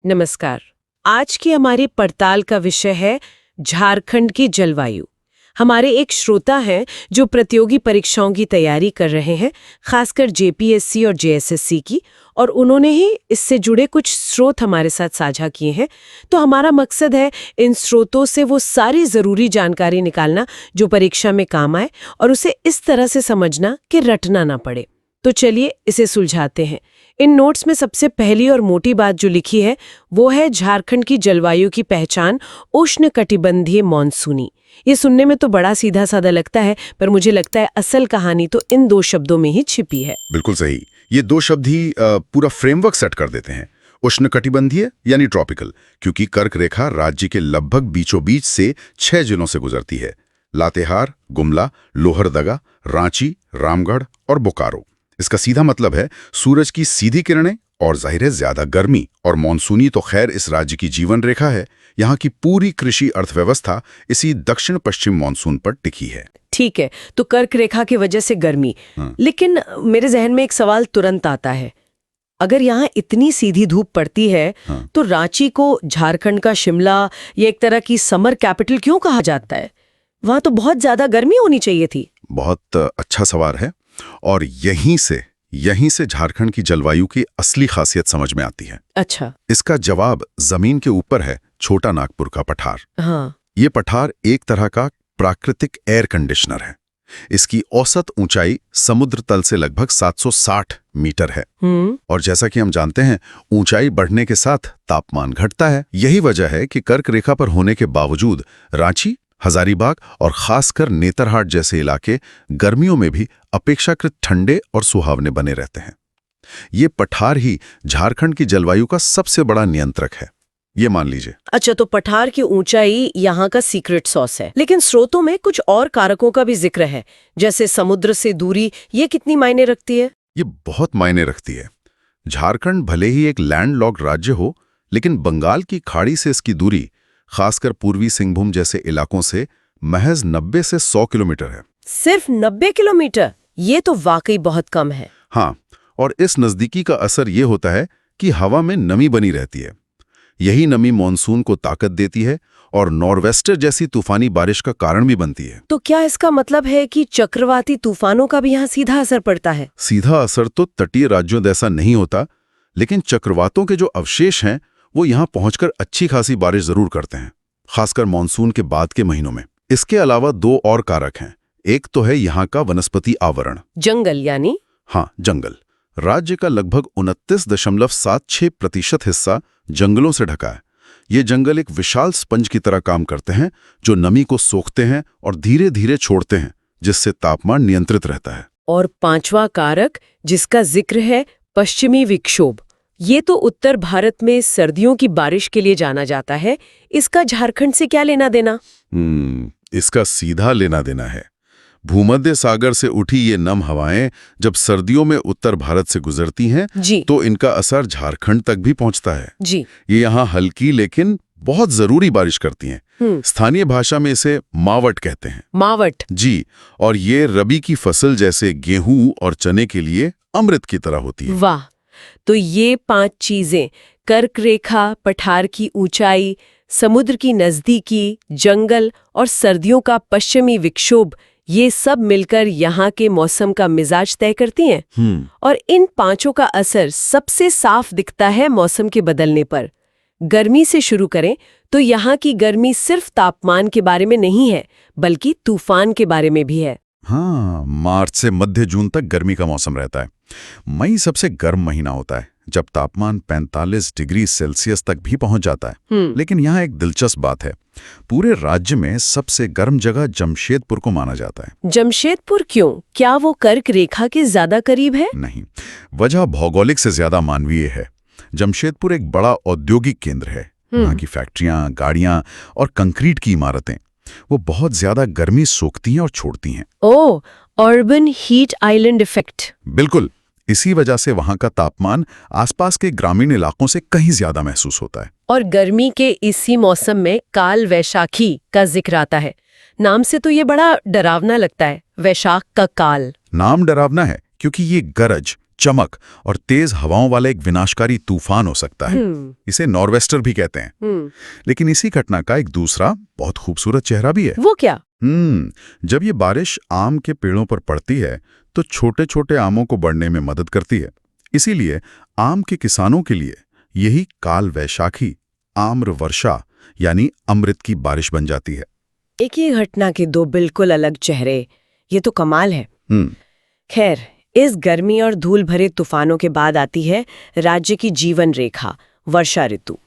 नमस्कार। आज की हमारी पड़ताल का विषय है झारखंड की जलवायु। हमारे एक श्रोता हैं जो प्रतियोगी परीक्षाओं की तैयारी कर रहे हैं, खासकर जेपीएससी और जेएसएससी की, और उन्होंने ही इससे जुड़े कुछ स्रोत हमारे साथ साझा किए हैं। तो हमारा मकसद है इन स्रोतों से वो सारी ज़रूरी जानकारी निकालना जो परीक्षा में काम आए, और उसे इस तरह से समझना कि रटना ना पड़े। तो चलिए इसे सुलझाते हैं। इन नोट्स में सबसे पहली और मोटी बात जो लिखी है वो है झारखंड की जलवायु की पहचान उष्णकटिबंधीय मानसूनी। ये सुनने में तो बड़ा सीधा साधा लगता है, पर मुझे लगता है असल कहानी तो इन दो शब्दों में ही छिपी है। बिल्कुल सही। ये दो शब्द ही पूरा फ्रेमवर्क सेट कर देते हैं। उष्णकटिबंधीय यानी ट्रॉपिकल, क्योंकि कर्क रेखा राज्य के लगभग बीचों बीच से 6 जिलों से गुजरती है: लातेहार, गुमला, लोहरदगा, रांची, रामगढ़ और बोकारो। इसका सीधा मतलब है सूरज की सीधी किरणें और जाहिर है ज्यादा गर्मी। और मॉनसूनी तो खैर इस राज्य की जीवन रेखा है। यहाँ की पूरी कृषि अर्थव्यवस्था इसी दक्षिण पश्चिम मॉनसून पर टिकी है। ठीक है, तो कर्क रेखा की वजह से गर्मी। लेकिन मेरे जहन में एक सवाल तुरंत आता है, अगर यहाँ इतनी सीधी धूप पड़ती है तो रांची को झारखंड का शिमला या एक तरह की समर कैपिटल क्यों कहा जाता है? वहां तो बहुत ज्यादा गर्मी होनी चाहिए थी। बहुत अच्छा सवाल है, और यहीं से झारखंड की जलवायु की असली खासियत समझ में आती है। अच्छा। इसका जवाब जमीन के ऊपर है छोटा नागपुर का पठार। हाँ। ये पठार एक तरह का प्राकृतिक एयर कंडीशनर है। इसकी औसत ऊंचाई समुद्र तल से लगभग 760 मीटर है। और जैसा कि हम जानते हैं, ऊंचाई बढ़ने के साथ तापमान घटता है। यही वजह है कि कर्क रेखा पर होने के बावजूद रांची, हजारीबाग और खासकर नेतरहाट जैसे इलाके गर्मियों में भी अपेक्षाकृत ठंडे और सुहावने बने रहते हैं। ये पठार ही झारखंड की जलवायु का सबसे बड़ा नियंत्रक है, ये मान लीजिए। अच्छा, तो पठार की ऊंचाई यहाँ का सीक्रेट सॉस है। लेकिन स्रोतों में कुछ और कारकों का भी जिक्र है, जैसे समुद्र से दूरी। ये कितनी मायने रखती है? ये बहुत मायने रखती है। झारखंड भले ही एक लैंडलॉक्ड राज्य हो, लेकिन बंगाल की खाड़ी से इसकी दूरी खासकर पूर्वी सिंहभूम जैसे इलाकों से महज 90 से 100 किलोमीटर है। सिर्फ 90 किलोमीटर? ये तो वाकई बहुत कम है। हाँ, और इस नजदीकी का असर ये होता है कि हवा में नमी बनी रहती है। यही नमी मॉनसून को ताकत देती है और नॉर्वेस्टर जैसी तूफानी बारिश का कारण भी बनती है। तो क्या इसका मतलब है कि चक्रवाती तूफानों का भी यहाँ सीधा असर पड़ता है? सीधा असर तो तटीय राज्यों जैसा नहीं होता, लेकिन चक्रवातों के जो अवशेष हैं वो यहाँ पहुंचकर अच्छी खासी बारिश जरूर करते हैं, खासकर मानसून के बाद के महीनों में। इसके अलावा दो और कारक हैं। एक तो है यहाँ का वनस्पति आवरण। जंगल यानी? हाँ, जंगल। राज्य का लगभग 29.76% हिस्सा जंगलों से ढका है। ये जंगल एक विशाल स्पंज की तरह काम करते हैं, जो नमी को सोखते हैं और धीरे धीरे छोड़ते हैं, जिससे तापमान नियंत्रित रहता है। और पांचवा कारक जिसका जिक्र है, पश्चिमी विक्षोभ। ये तो उत्तर भारत में सर्दियों की बारिश के लिए जाना जाता है। इसका झारखंड से क्या लेना देना? इसका सीधा लेना देना है। भूमध्य सागर से उठी ये नम हवाएं जब सर्दियों में उत्तर भारत से गुजरती हैं, तो इनका असर झारखंड तक भी पहुंचता है। जी। ये यहाँ हल्की लेकिन बहुत जरूरी बारिश करती हैं। स्थानीय भाषा में इसे मावट कहते हैं। मावट? जी। और ये रबी की फसल जैसे गेहूं और चने के लिए अमृत की तरह होती है। वाह! तो ये 5 चीजें, कर्क रेखा, पठार की ऊंचाई, समुद्र की नजदीकी, जंगल और सर्दियों का पश्चिमी विक्षोभ, ये सब मिलकर यहाँ के मौसम का मिजाज तय करती हैं। और इन पांचों का असर सबसे साफ दिखता है मौसम के बदलने पर। गर्मी से शुरू करें तो यहाँ की गर्मी सिर्फ तापमान के बारे में नहीं है, बल्कि तूफान के बारे में भी है। हाँ, मार्च से मध्य जून तक गर्मी का मौसम रहता है। मई सबसे गर्म महीना होता है, जब तापमान 45 डिग्री सेल्सियस तक भी पहुंच जाता है। लेकिन यहाँ एक दिलचस्प बात है, पूरे राज्य में सबसे गर्म जगह जमशेदपुर को माना जाता है। जमशेदपुर क्यों? क्या वो कर्क रेखा के ज्यादा करीब है? नहीं, वजह भौगोलिक से ज्यादा मानवीय है। जमशेदपुर एक बड़ा औद्योगिक केंद्र है। यहाँ की फैक्ट्रियां, गाड़ियां और कंक्रीट की इमारतें वो बहुत ज्यादा गर्मी सोखती हैं और छोड़ती हैं। ओह, अर्बन हीट आइलैंड इफेक्ट। बिल्कुल। इसी वजह से वहां का तापमान आसपास के ग्रामीण इलाकों से कहीं ज्यादा महसूस होता है। और गर्मी के इसी मौसम में काल वैशाखी का जिक्र आता है। नाम से तो ये बड़ा डरावना लगता है, वैशाख का काल। नाम डरावना है क्योंकि ये गरज, चमक और तेज हवाओं वाला एक विनाशकारी तूफान हो सकता है। इसे नॉर्वेस्टर भी कहते हैं। लेकिन इसी घटना का एक दूसरा बहुत खूबसूरत चेहरा भी है। वो क्या? जब ये बारिश आम के पेड़ों पर पड़ती है तो छोटे छोटे आमों को बढ़ने में मदद करती है। इसीलिए आम के किसानों के लिए यही काल वैशाखी आम्र वर्षा यानी अमृत की बारिश बन जाती है। एक ही घटना के दो बिल्कुल अलग चेहरे, ये तो कमाल है। खैर, इस गर्मी और धूल भरे तूफानों के बाद आती है राज्य की जीवन रेखा, वर्षा ऋतु।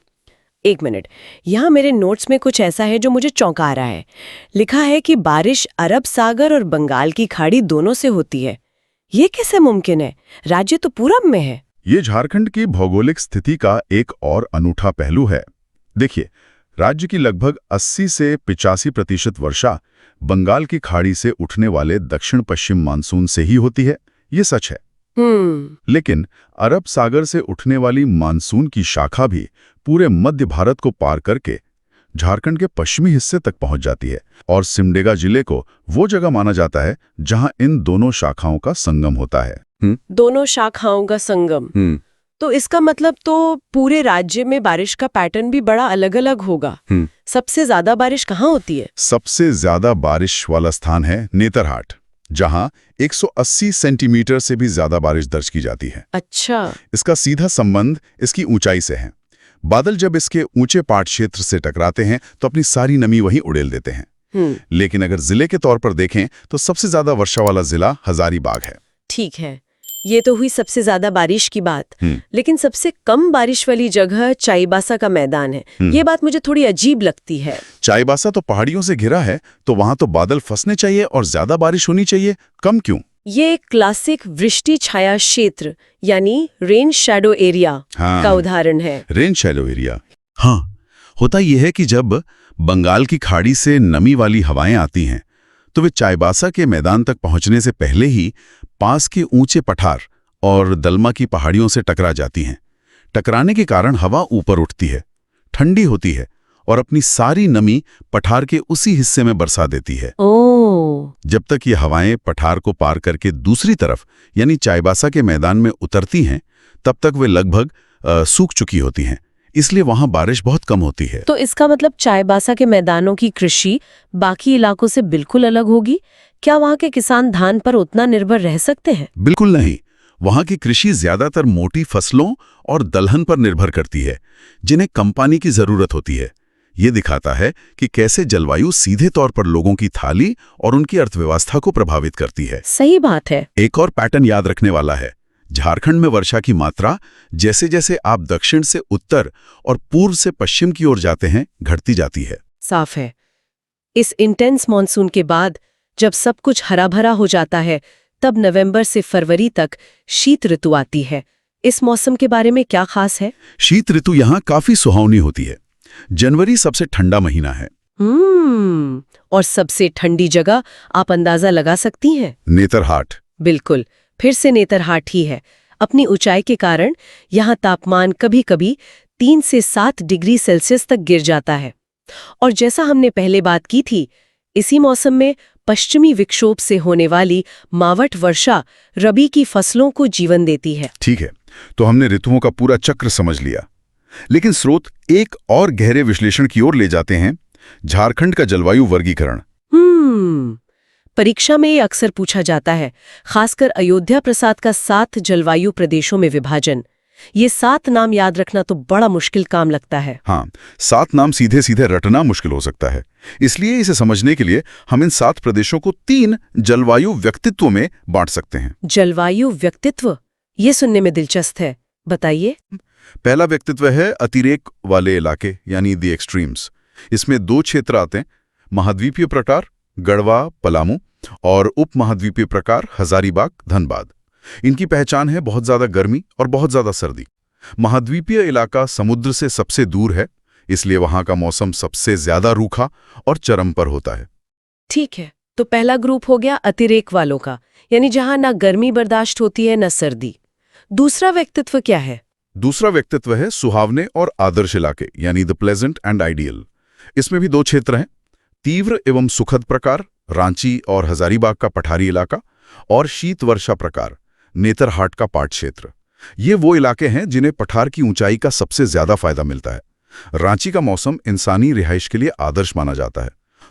एक मिनट, यहाँ मेरे नोट्स में कुछ ऐसा है जो मुझे चौंका रहा है। लिखा है कि बारिश अरब सागर और बंगाल की खाड़ी दोनों से होती है। ये कैसे मुमकिन है? राज्य तो पूरब में है। ये झारखंड की भौगोलिक स्थिति का एक और अनूठा पहलू है। देखिए, राज्य की लगभग 80 से 85% वर्षा बंगाल की खाड़ी से उठने वाले दक्षिण पश्चिम मानसून से ही होती है। ये सच है। लेकिन अरब सागर से उठने वाली मानसून की शाखा भी पूरे मध्य भारत को पार करके झारखंड के पश्चिमी हिस्से तक पहुंच जाती है और सिमडेगा जिले को वो जगह माना जाता है जहां इन दोनों शाखाओं का संगम होता है। दोनों शाखाओं का संगम। तो इसका मतलब तो पूरे राज्य में बारिश का पैटर्न भी बड़ा अलग अलग होगा। सबसे ज्यादा बारिश कहाँ होती है? सबसे ज्यादा बारिश वाला स्थान है नेतरहाट, जहां 180 सेंटीमीटर से भी ज्यादा बारिश दर्ज की जाती है। अच्छा। इसका सीधा संबंध इसकी ऊंचाई से है। बादल जब इसके ऊंचे पाट क्षेत्र से टकराते हैं तो अपनी सारी नमी वहीं उड़ेल देते हैं। लेकिन अगर जिले के तौर पर देखें तो सबसे ज्यादा वर्षा वाला जिला हजारीबाग है। ठीक है, ये तो हुई सबसे ज्यादा बारिश की बात। लेकिन सबसे कम बारिश वाली जगह चाईबासा का मैदान है। ये बात मुझे थोड़ी अजीब लगती है। चाईबासा तो पहाड़ियों से घिरा है, तो वहां तो बादल फंसने चाहिए और ज्यादा बारिश होनी चाहिए, कम क्यों? ये एक क्लासिक वृष्टि छाया क्षेत्र यानी रेन शैडो एरिया का उदाहरण है। Rain shadow area. हाँ, होता यह है कि जब बंगाल की खाड़ी से नमी वाली हवाएं आती हैं तो वे चाईबासा के मैदान तक पहुंचने से पहले ही पास के ऊंचे पठार और दलमा की पहाड़ियों से टकरा जाती हैं। टकराने के कारण हवा ऊपर उठती है, ठंडी होती है और अपनी सारी नमी पठार के उसी हिस्से में बरसा देती है। जब तक ये हवाएं पठार को पार करके दूसरी तरफ यानी चाईबासा के मैदान में उतरती हैं, तब तक वे लगभग सूख चुकी होती हैं। इसलिए वहां बारिश बहुत कम होती है। तो इसका मतलब चाईबासा के मैदानों की कृषि बाकी इलाकों से बिल्कुल अलग होगी। क्या वहां के किसान धान पर उतना निर्भर रह सकते हैं? बिल्कुल नहीं। वहां की कृषि ज्यादातर मोटी फसलों और दलहन पर निर्भर करती है, जिन्हें कम पानी की जरूरत होती है। ये दिखाता है कि कैसे जलवायु सीधे तौर पर लोगों की थाली और उनकी अर्थव्यवस्था को प्रभावित करती है। सही बात है। एक और पैटर्न याद रखने वाला है। झारखंड में वर्षा की मात्रा जैसे जैसे आप दक्षिण से उत्तर और पूर्व से पश्चिम की ओर जाते हैं, घटती जाती है। साफ है, इस इंटेंस मॉनसून के बाद जब सब कुछ हरा भरा हो जाता है, तब नवंबर से फरवरी तक शीत ऋतु आती है। इस मौसम के बारे में क्या खास है? शीत ऋतु यहाँ काफी सुहावनी होती है। जनवरी सबसे ठंडा महीना है। और सबसे ठंडी जगह आप अंदाजा लगा सकती हैं? नेतरहाट। बिल्कुल, फिर से नेतरहाट ही है। अपनी ऊंचाई के कारण यहाँ तापमान कभी-कभी 3 से 7 डिग्री सेल्सियस तक गिर जाता है। और जैसा हमने पहले बात की थी, इसी मौसम में पश्चिमी विक्षोभ से होने वाली मावठ वर्षा रबी की फसलों को जीवन देती है। ठीक है, तो हमने ऋतुओं का पूरा चक्र समझ लिया। लेकिन स्रोत एक और गहरे विश्लेषण की ओर ले जाते हैं, झारखंड का जलवायु वर्गीकरण। परीक्षा में ये अक्सर पूछा जाता है, खासकर अयोध्या प्रसाद का 7 जलवायु प्रदेशों में विभाजन। ये 7 नाम याद रखना तो बड़ा मुश्किल काम लगता है। हाँ, 7 नाम सीधे सीधे रटना मुश्किल हो सकता है। इसलिए इसे समझने के लिए हम इन 7 प्रदेशों को 3 जलवायु व्यक्तित्वों में बांट सकते हैं। जलवायु व्यक्तित्व, ये सुनने में दिलचस्प है, बताइए। पहला व्यक्तित्व है अतिरेक वाले इलाके यानी दी एक्सट्रीम्स। इसमें 2 क्षेत्र आते हैं, महाद्वीपीय प्रकार गढ़वा पलामू और उप महाद्वीपीय प्रकार हजारीबाग धनबाद। इनकी पहचान है बहुत ज्यादा गर्मी और बहुत ज्यादा सर्दी। महाद्वीपीय इलाका समुद्र से सबसे दूर है, इसलिए वहां का मौसम सबसे ज्यादा रूखा और चरम पर होता है। ठीक है, तो पहला ग्रुप हो गया अतिरेक वालों का, यानी जहां ना गर्मी बर्दाश्त होती है ना सर्दी। दूसरा व्यक्तित्व क्या है? दूसरा व्यक्तित्व है सुहावने और आदर्श इलाके यानी द प्लेजेंट एंड आइडियल। इसमें भी 2 क्षेत्र हैं, तीव्र एवं सुखद प्रकार रांची और हजारीबाग का पठारी इलाका और शीत वर्षा प्रकार नेतरहाट का पाट क्षेत्र। ये वो इलाके हैं जिन्हें पठार की ऊंचाई का सबसे ज्यादा फायदा मिलता है। रांची का मौसम इंसानी रिहाइश के लिए आदर्श माना जाता है,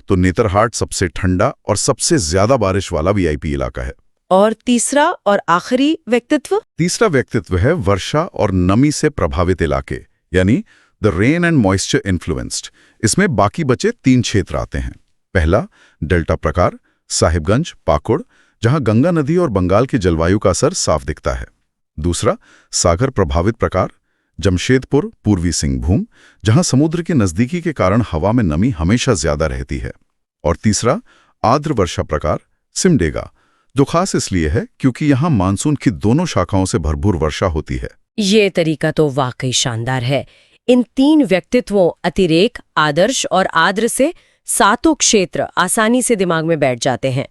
तो नेतरहाट सबसे ठंडा और सबसे ज्यादा बारिश वाला वीआईपी इलाका है। और तीसरा और आखिरी व्यक्तित्व? तीसरा व्यक्तित्व है वर्षा और नमी से प्रभावित इलाके, यानी the rain and moisture influenced. इसमें बाकी बचे 3 क्षेत्र आते हैं। पहला डेल्टा प्रकार, साहिबगंज, पाकुड़, जहां गंगा नदी और बंगाल की जलवायु का असर साफ दिखता है। दूसरा सागर प्रभावित प्रकार, जमशेदपुर, पूर्वी सिंहभूम, जहां समुद्र के नजदीकी के कारण हवा में नमी हमेशा ज्यादा रहती है। और तीसरा आर्द्र वर्षा प्रकार, सिमडेगा, जो खास इसलिए है क्योंकि यहां मानसून की दोनों शाखाओं से भरपूर वर्षा होती है। ये तरीका तो वाकई शानदार है। इन 3 व्यक्तित्वों अतिरेक, आदर्श और आर्द्र से 7 क्षेत्र आसानी से दिमाग में बैठ जाते हैं।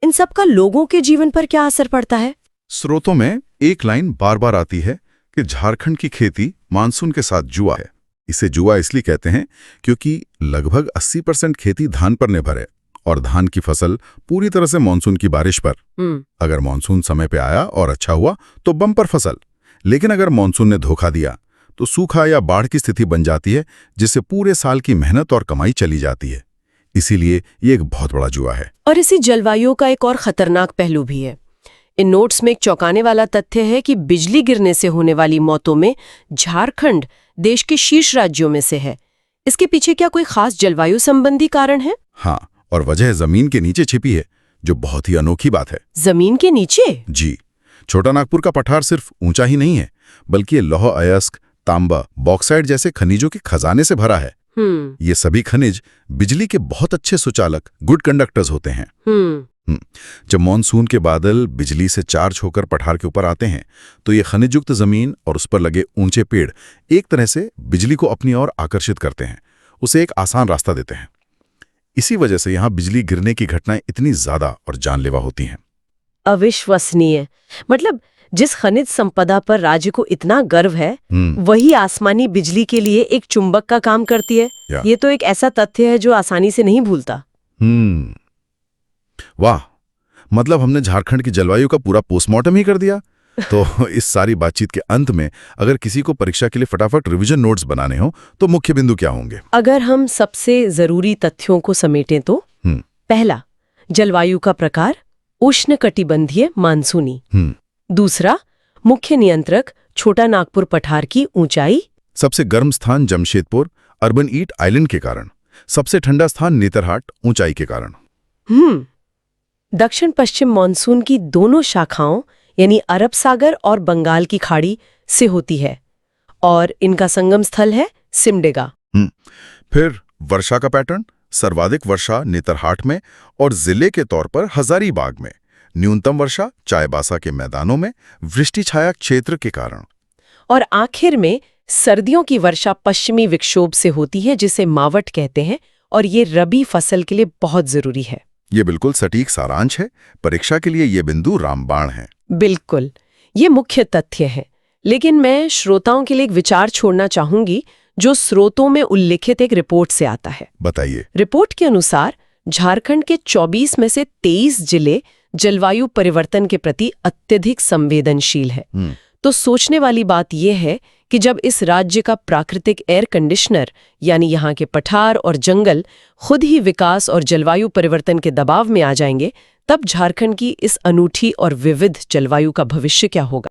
इन सब का लोगों के जीवन पर क्या असर पड़ता है? स्रोतों में एक लाइन बार बार आती है कि झारखंड की खेती मानसून के साथ जुआ है। इसे जुआ इसलिए कहते हैं क्योंकि लगभग 80% खेती धान पर निर्भर है, और धान की फसल पूरी तरह से मानसून की बारिश पर। अगर मानसून समय पे आया और अच्छा हुआ तो बम्पर फसल, लेकिन अगर मानसून ने धोखा दिया तो सूखा या बाढ़ की स्थिति बन जाती है, जिससे पूरे साल की मेहनत और कमाई चली जाती है। इसीलिए ये एक बहुत बड़ा जुआ है। और इसी जलवायु का एक और खतरनाक पहलू भी है। इन नोट्स में एक चौंकाने वाला तथ्य है कि बिजली गिरने से होने वाली मौतों में झारखंड देश के शीर्ष राज्यों में से है। इसके पीछे क्या कोई खास जलवायु संबंधी कारण है? हाँ, और वजह जमीन के नीचे छिपी है, जो बहुत ही अनोखी बात है। जमीन के नीचे? जी। छोटा नागपुर का पठार सिर्फ ऊंचा ही नहीं है, बल्कि ये लौह अयस्क, तांबा, बॉक्साइट जैसे खनिजों के खजाने से भरा है। ये सभी खनिज बिजली के बहुत अच्छे सुचालक, गुड कंडक्टर्स होते हैं। जब मॉनसून के बादल बिजली से चार्ज होकर पठार के ऊपर आते हैं, तो ये खनिजयुक्त जमीन और उस पर लगे ऊंचे पेड़ एक तरह से बिजली को अपनी ओर आकर्षित करते हैं, उसे एक आसान रास्ता देते हैं। इसी वजह से यहां बिजली गिरने की घटनाएं इतनी ज्यादा और जानलेवा होती हैं। अविश्वसनीय। मतलब जिस खनिज संपदा पर राज्य को इतना गर्व है, वही आसमानी बिजली के लिए एक चुंबक का काम करती है। ये तो एक ऐसा तथ्य है जो आसानी से नहीं भूलता। वाह, मतलब हमने झारखंड की जलवायु का पूरा पोस्टमार्टम ही कर दिया। तो इस सारी बातचीत के अंत में अगर किसी को परीक्षा के लिए फटाफट रिवीजन नोट्स बनाने हो तो मुख्य बिंदु क्या होंगे? अगर हम सबसे जरूरी तथ्यों को समेटें तो पहला, जलवायु का प्रकार उष्णकटिबंधीय मानसूनी। दूसरा, मुख्य नियंत्रक छोटा नागपुर पठार की ऊंचाई। सबसे गर्म स्थान जमशेदपुर अर्बन ईट आइलैंड के कारण। सबसे ठंडा स्थान नेतरहाट ऊंचाई के कारण। दक्षिण पश्चिम मानसून की दोनों शाखाओं यानी अरब सागर और बंगाल की खाड़ी से होती है, और इनका संगम स्थल है सिमडेगा। फिर वर्षा का पैटर्न, सर्वाधिक वर्षा नेतरहाट में और जिले के तौर पर हजारीबाग में, न्यूनतम वर्षा चाईबासा के मैदानों में वृष्टि छाया क्षेत्र के कारण। और आखिर में सर्दियों की वर्षा पश्चिमी विक्षोभ से होती है, जिसे मावट कहते हैं, और ये रबी फसल के लिए बहुत जरूरी है। ये बिल्कुल सटीक सारांश है। परीक्षा के लिए ये बिंदु रामबाण है। बिल्कुल, ये मुख्य तथ्य है। लेकिन मैं श्रोताओं के लिए एक विचार छोड़ना चाहूंगी जो स्रोतों में उल्लिखित एक रिपोर्ट से आता है। बताइए। रिपोर्ट के अनुसार झारखंड के 24 में से 23 जिले जलवायु परिवर्तन के प्रति अत्यधिक संवेदनशील है। तो सोचने वाली बात यह है कि जब इस राज्य का प्राकृतिक एयर कंडीशनर यानी यहाँ के पठार और जंगल खुद ही विकास और जलवायु परिवर्तन के दबाव में आ जाएंगे, तब झारखंड की इस अनूठी और विविध जलवायु का भविष्य क्या होगा?